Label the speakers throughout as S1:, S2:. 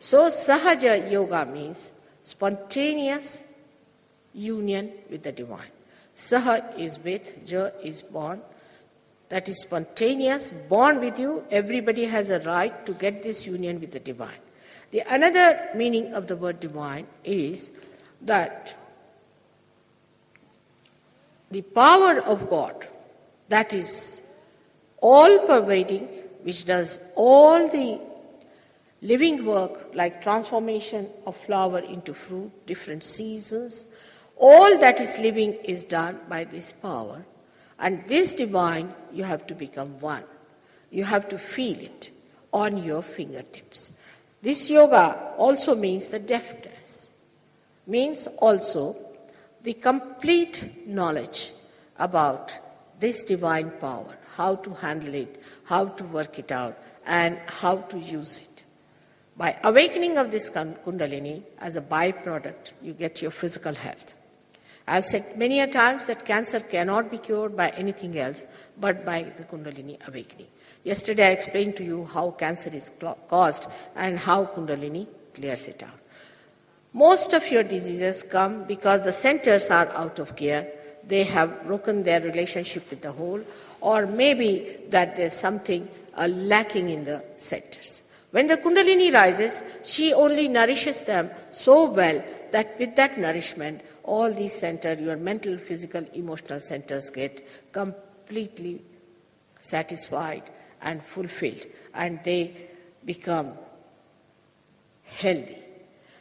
S1: So Sahaja Yoga means spontaneous union with the divine. Saha is with, Ja is born. That is spontaneous, born with you. Everybody has a right to get this union with the divine. The another meaning of the word divine is that the power of God, that is all-pervading, which does all the living work like transformation of flower into fruit, different seasons, all that is living is done by this power. And this divine, you have to become one. You have to feel it on your fingertips. This yoga also means the deftness, means also the complete knowledge about this divine power, how to handle it, how to work it out, and how to use it. By awakening of this Kundalini, as a byproduct, you get your physical health. I've said many a times that cancer cannot be cured by anything else but by the Kundalini awakening. Yesterday I explained to you how cancer is caused and how Kundalini clears it out. Most of your diseases come because the centers are out of gear. They have broken their relationship with the whole, or maybe that there's something lacking in the centers. When the Kundalini rises, she only nourishes them so well that with that nourishment, all these centers, your mental, physical, emotional centers get completely satisfied and fulfilled, and they become healthy.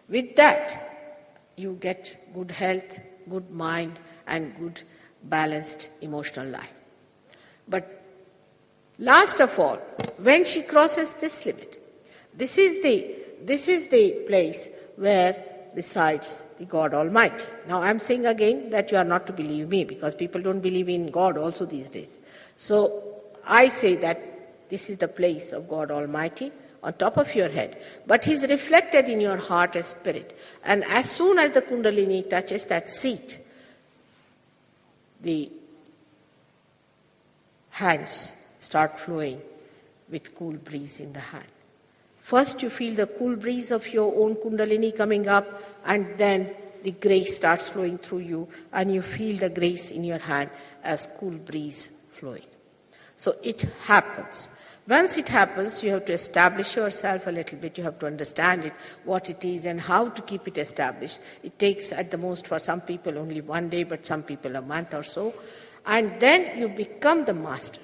S1: With that, you get good health, good mind, and good balanced emotional life. But last of all, when she crosses this limit, this is the place where resides the God Almighty. Now I'm saying again that you are not to believe me, because people don't believe in God also these days. So I say that this is the place of God Almighty on top of your head. But He's reflected in your heart as spirit. And as soon as the Kundalini touches that seat, the hands start flowing with cool breeze in the hand. First you feel the cool breeze of your own Kundalini coming up, and then the grace starts flowing through you, and you feel the grace in your hand as cool breeze flowing. So it happens. Once it happens, you have to establish yourself a little bit. You have to understand it, what it is, and how to keep it established. It takes at the most for some people only 1 day, but some people a month or so. And then you become the master.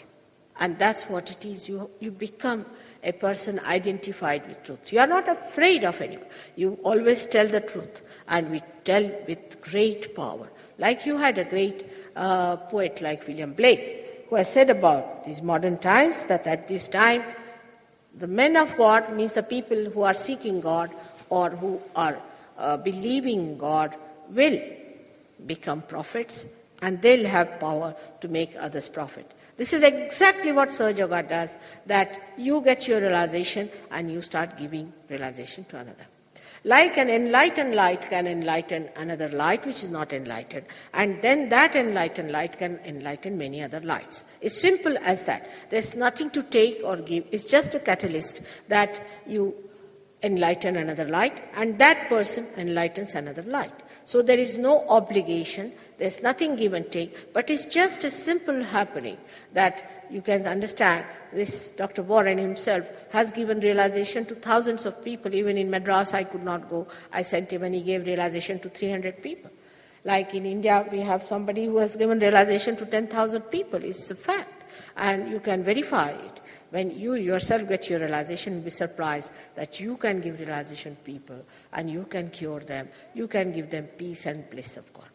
S1: And that's what it is. You become a person identified with truth. You are not afraid of anyone. You always tell the truth. And we tell with great power. Like you had a great poet like William Blake, who has said about these modern times that at this time, the men of God means the people who are seeking God or who are believing God will become prophets, and they'll have power to make others prophet. This is exactly what Sahaja Yoga does, that you get your realization and you start giving realization to another. Like an enlightened light can enlighten another light which is not enlightened, and then that enlightened light can enlighten many other lights. It's simple as that. There's nothing to take or give. It's just a catalyst that you enlighten another light, and that person enlightens another light. So there is no obligation, there's nothing give and take, but it's just a simple happening that you can understand. This Dr. Warren himself has given realization to thousands of people. Even in Madras, I could not go. I sent him and he gave realization to 300 people. Like in India, we have somebody who has given realization to 10,000 people. It's a fact. And you can verify it. When you yourself get your realization, you'll be surprised that you can give realization to people and you can cure them. You can give them peace and bliss of God.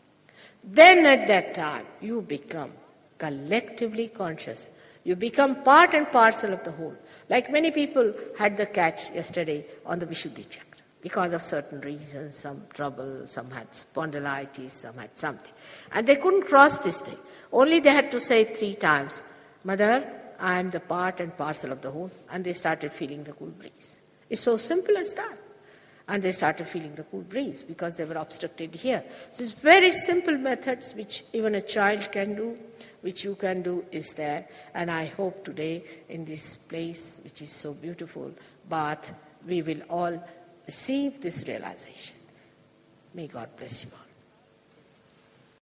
S1: Then at that time, you become collectively conscious. You become part and parcel of the whole. Like many people had the catch yesterday on the Vishuddhi Chakra. Because of certain reasons, some trouble, some had spondylitis, some had something. And they couldn't cross this thing. Only they had to say 3 times, Mother, I am the part and parcel of the whole. And they started feeling the cool breeze. It's so simple as that. And they started feeling the cool breeze because they were obstructed here. So it's very simple methods which even a child can do, which you can do is there. And I hope today in this place, which is so beautiful, Bath, we will all receive this realization. May God bless you all.